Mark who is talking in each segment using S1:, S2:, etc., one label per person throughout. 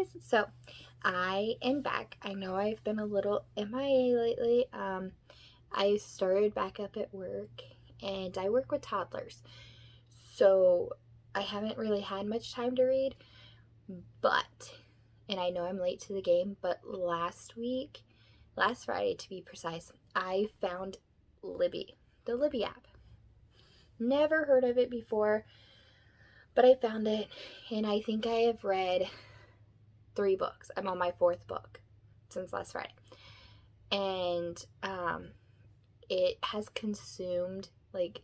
S1: guys, so I am back. I know I've been a little MIA lately. I started back up at work and I work with toddlers, so I haven't really had much time to read, but, and I know I'm late to the game, but last Friday to be precise, I found Libby, the Libby app. Never heard of it before, but I found it, and I think I have read 3 books. I'm on my 4th book since last Friday. And it has consumed like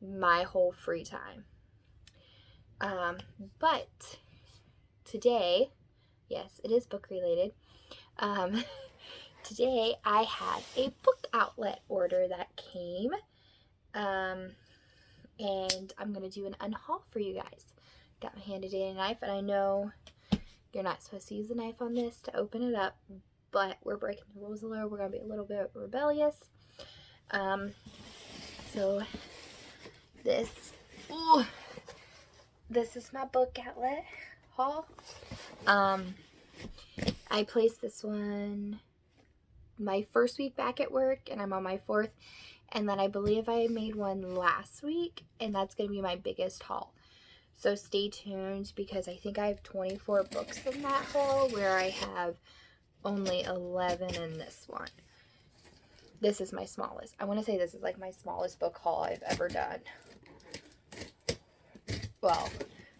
S1: my whole free time. But today, yes, it is book related. Today I had a book outlet order that came. And I'm going to do an unhaul for you guys. Got my handy dandy knife, and I know you're not supposed to use a knife on this to open it up, but we're breaking the rules a little. We're going to be a little bit rebellious. So this is my book outlet haul. I placed this one my first week back at work, and I'm on my 4th. And then I believe I made one last week, and that's going to be my biggest haul. So stay tuned, because I think I have 24 books in that haul, where I have only 11 in this one. This is my smallest. I want to say this is like my smallest book haul I've ever done. Well,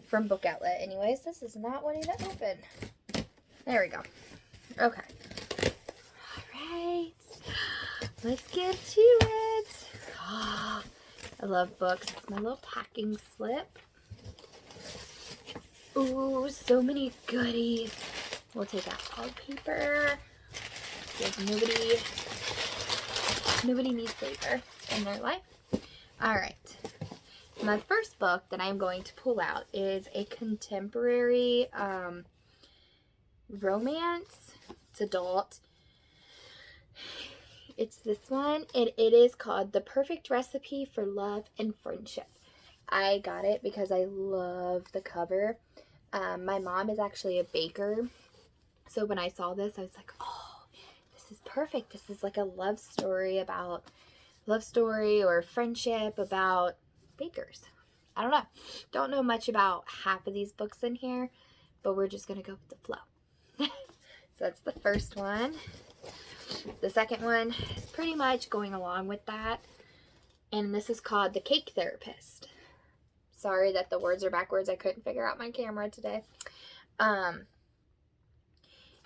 S1: from Book Outlet. Anyways, this is not wanting to open. There we go. Okay. Alright. Let's get to it. Oh, I love books. My little packing slip. Ooh, so many goodies. We'll take out all paper. Because nobody needs paper in their life. Alright. My first book that I'm going to pull out is a contemporary romance. It's adult. It's this one, and it is called The Perfect Recipe for Love and Friendship. I got it because I love the cover. My mom is actually a baker, so when I saw this, I was like, oh, this is perfect. This is like a love story or friendship about bakers. I don't know. Don't know much about half of these books in here, but we're just going to go with the flow. So that's the first one. The second one is pretty much going along with that, and this is called The Cake Therapist. Sorry that the words are backwards. I couldn't figure out my camera today.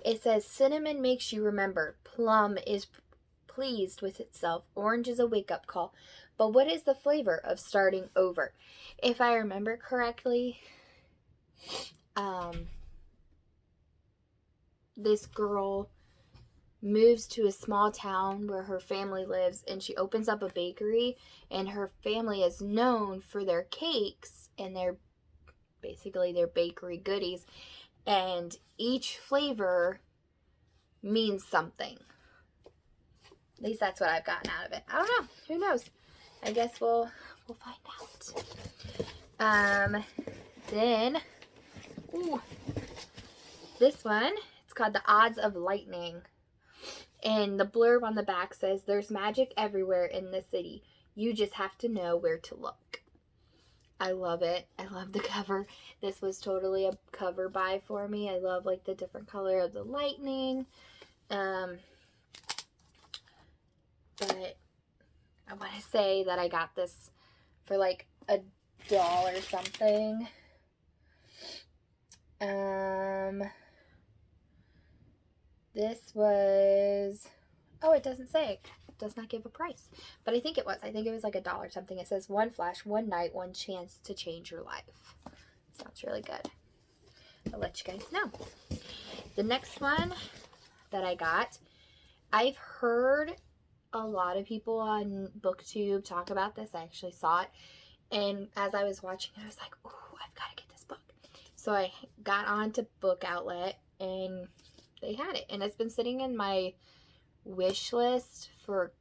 S1: It says, cinnamon makes you remember. Plum is pleased with itself. Orange is a wake-up call. But what is the flavor of starting over? If I remember correctly, this girl moves to a small town where her family lives, and she opens up a bakery, and her family is known for their cakes and their bakery goodies, and each flavor means something. At least that's what I've gotten out of it. I don't know. Who knows? I guess we'll find out. Then, this one, it's called The Odds of Lightning. And the blurb on the back says, there's magic everywhere in the city. You just have to know where to look. I love it. I love the cover. This was totally a cover buy for me. I love like the different color of the lightning. But I want to say that I got this for like $1 or something. This was, it doesn't say. It does not give a price. But I think it was. I think it was like $1 something. It says, one flash, one night, one chance to change your life. Sounds really good. I'll let you guys know. The next one that I got, I've heard a lot of people on booktube talk about this. I actually saw it. And as I was watching, I was like, oh, I've got to get this book. So I got on to Book Outlet, and they had it, and it's been sitting in my wish list for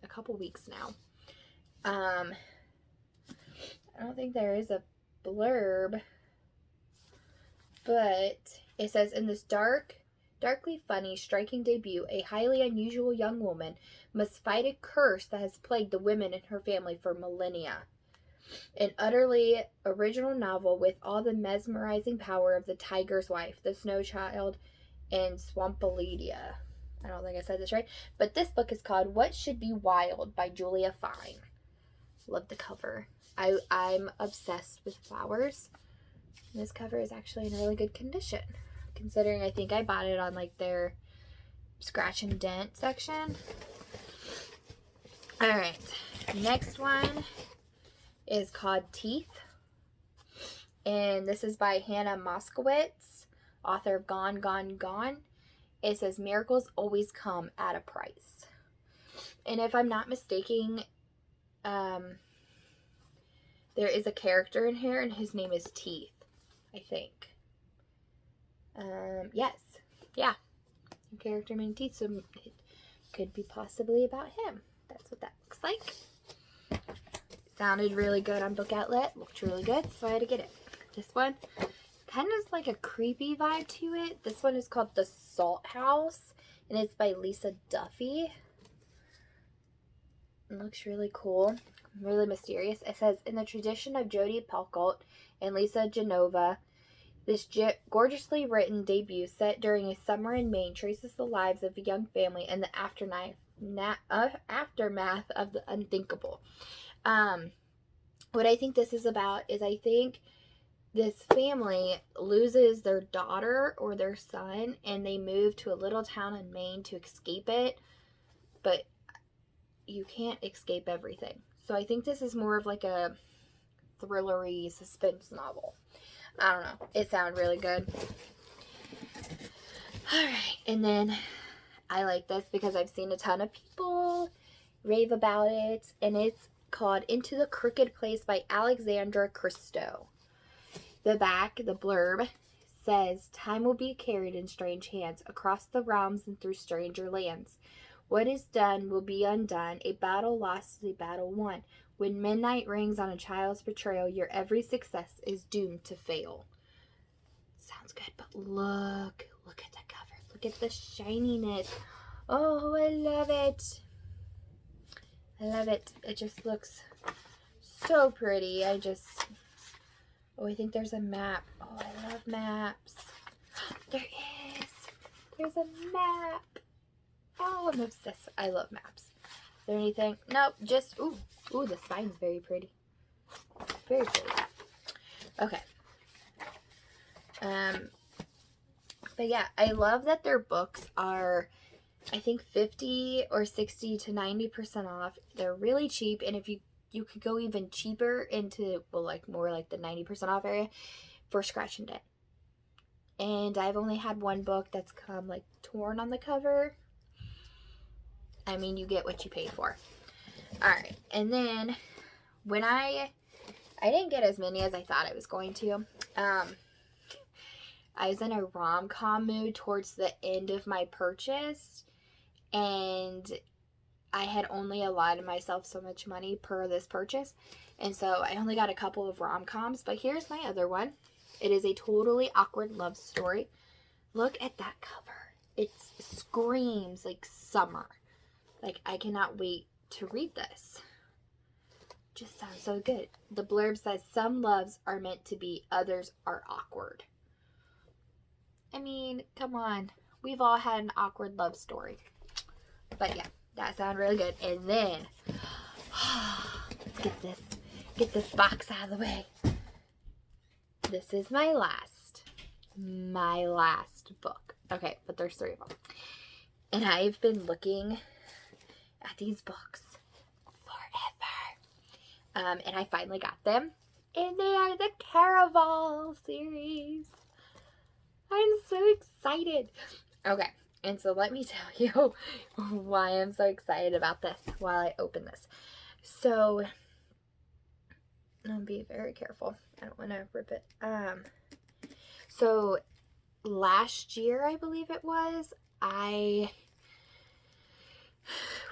S1: a couple weeks now. I don't think there is a blurb, But it says, in this darkly funny, striking debut, a highly unusual young woman must fight a curse that has plagued the women in her family for millennia. An utterly original novel with all the mesmerizing power of The Tiger's Wife, The Snow Child, and Swampaledia. I don't think I said this right. But this book is called What Should Be Wild by Julia Fine. Love the cover. I'm obsessed with flowers. This cover is actually in really good condition, considering I think I bought it on like their scratch and dent section. All right, next one is called Teeth, and this is by Hannah Moskowitz, author of Gone, Gone, Gone. It says, miracles always come at a price. And if I'm not mistaken, there is a character in here, and his name is Teeth, I think. Yes. Yeah. A character named Teeth, so it could be possibly about him. That's what that looks like. Sounded really good on Book Outlet. Looked really good, so I had to get it. This one kind of is like a creepy vibe to it. This one is called The Salt House, and it's by Lisa Duffy. It looks really cool. Really mysterious. It says, in the tradition of Jodi Picoult and Lisa Genova, this gorgeously written debut set during a summer in Maine traces the lives of a young family and the aftermath of the unthinkable. What I think this is about is I think this family loses their daughter or their son, and they move to a little town in Maine to escape it, but you can't escape everything. So I think this is more of like a thrillery suspense novel. I don't know. It sounded really good. Alright, and then I like this because I've seen a ton of people rave about it, and it's called Into the Crooked Place by Alexandra Christou. The blurb says, time will be carried in strange hands across the realms and through stranger lands. What is done will be undone. A battle lost is a battle won. When midnight rings on a child's betrayal, your every success is doomed to fail. Sounds good, but look at the cover. Look at the shininess. Oh, I love it. I love it. It just looks so pretty. I think there's a map. Oh, I love maps. There is. There's a map. Oh, I'm obsessed. I love maps. Is there anything? Nope, just, ooh, the spine's very pretty. Very pretty. Okay. But yeah, I love that their books are, I think 50 or 60 to 90% off. They're really cheap, and if you could go even cheaper into, well, like more like the 90% off area for scratch and dent. And I've only had one book that's come like torn on the cover. I mean, you get what you pay for. Alright, and then when I didn't get as many as I thought I was going to. I was in a rom-com mood towards the end of my purchase, and I had only allotted myself so much money per this purchase, and so I only got a couple of rom-coms, but here's my other one. It is a totally awkward love story. Look at that cover. It screams like summer. Like, I cannot wait to read this. Just sounds so good. The blurb says, some loves are meant to be, others are awkward. I mean, come on. We've all had an awkward love story. But yeah, that sounded really good. And then, let's get this box out of the way. This is my last book. Okay, but there's 3 of them. And I've been looking at these books forever. And I finally got them. And they are the Caraval series. I'm so excited. Okay, and so let me tell you why I'm so excited about this while I open this. So, I'll be very careful. I don't want to rip it. So, last year, I believe it was, I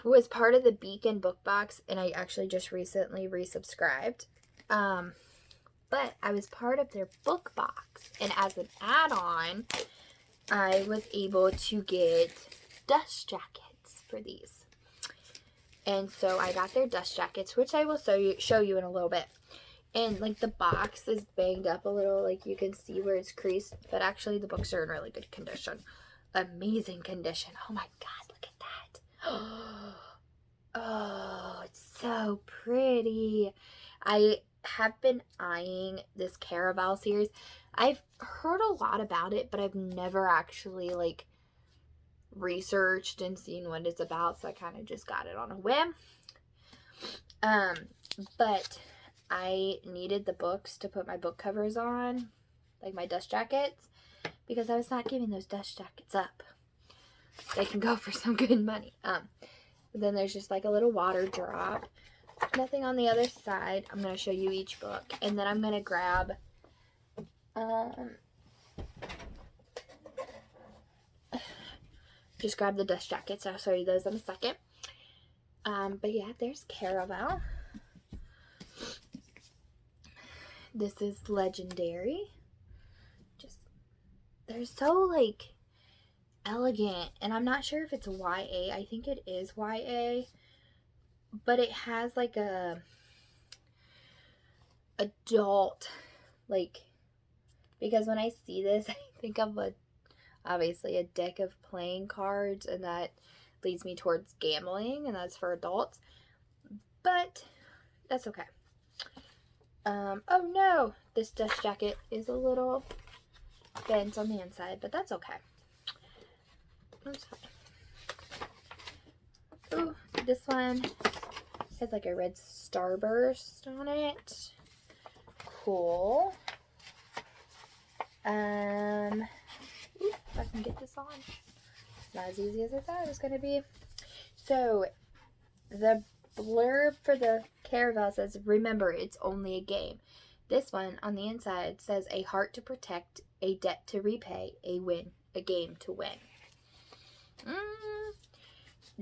S1: was part of the Beacon book box, and I actually just recently resubscribed. But but I was part of their book box, and as an add-on, I was able to get dust jackets for these. And so I got their dust jackets, which I will show you in a little bit. And like the box is banged up a little, like you can see where it's creased, but actually the books are in really good condition. Amazing condition. Oh my God, look at that. Oh, it's so pretty. I have been eyeing this Caraval series. I've heard a lot about it, but I've never actually like researched and seen what it's about, so I kind of just got it on a whim. But I needed the books to put my book covers on, like my dust jackets, because I was not giving those dust jackets up. They can go for some good money. Then there's just like a little water drop. Nothing on the other side. I'm going to show you each book. And then I'm going to grab just grab the dust jackets. I'll show you those in a second. But yeah, there's Caraval. This is Legendary. Just, they're so like elegant, and I'm not sure if it's YA. I think it is YA, but it has like a adult, like, because when I see this, I think of obviously a deck of playing cards, and that leads me towards gambling, and that's for adults, but that's okay. Oh no, this dust jacket is a little bent on the inside, but that's okay. That's fine. Ooh, this one has like a red starburst on it. Cool. Ooh, if I can get this on. Not as easy as I thought it was going to be. So, the blurb for the Caraval says, remember, it's only a game. This one on the inside says, a heart to protect, a debt to repay, a game to win.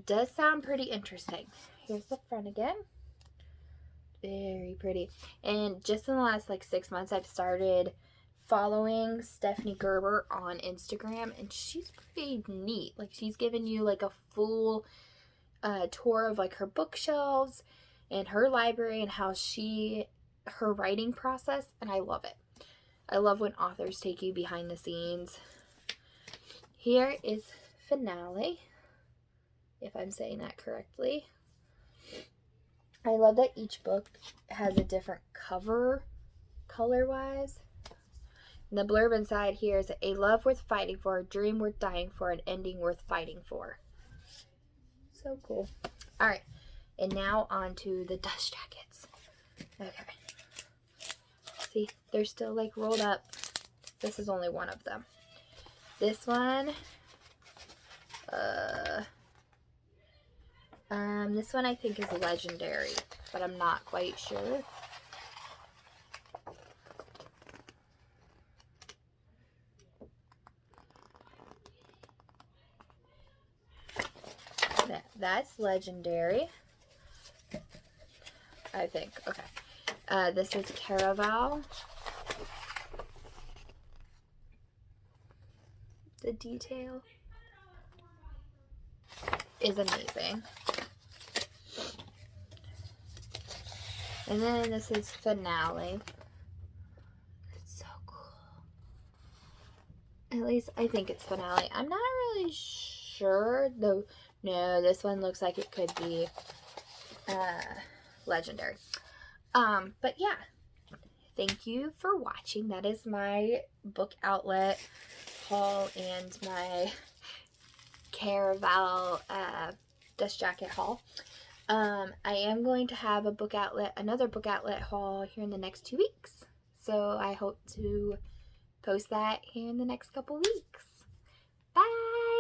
S1: Does sound pretty interesting. Here's the front again. Very pretty. And just in the last like 6 months, I've started following Stephanie Gerber on Instagram, and she's pretty neat. Like, she's given you like a full tour of like her bookshelves and her library and how her writing process, and I love it. I love when authors take you behind the scenes. Here is Finale, if I'm saying that correctly. I love that each book has a different cover color-wise. And the blurb inside here is a love worth fighting for, a dream worth dying for, an ending worth fighting for. So cool. Alright, and now on to the dust jackets. Okay. See, they're still like rolled up. This is only one of them. This one, this one I think is Legendary, but I'm not quite sure. That's Legendary, I think. Okay. This is Caraval. The detail is amazing. And then this is Finale. It's so cool. At least I think it's Finale. I'm not really sure though. No, this one looks like it could be Legendary. But yeah, thank you for watching. That is my book outlet haul and my Caraval dust jacket haul. I am going to have another book outlet haul here in the next 2 weeks. So I hope to post that here in the next couple weeks. Bye!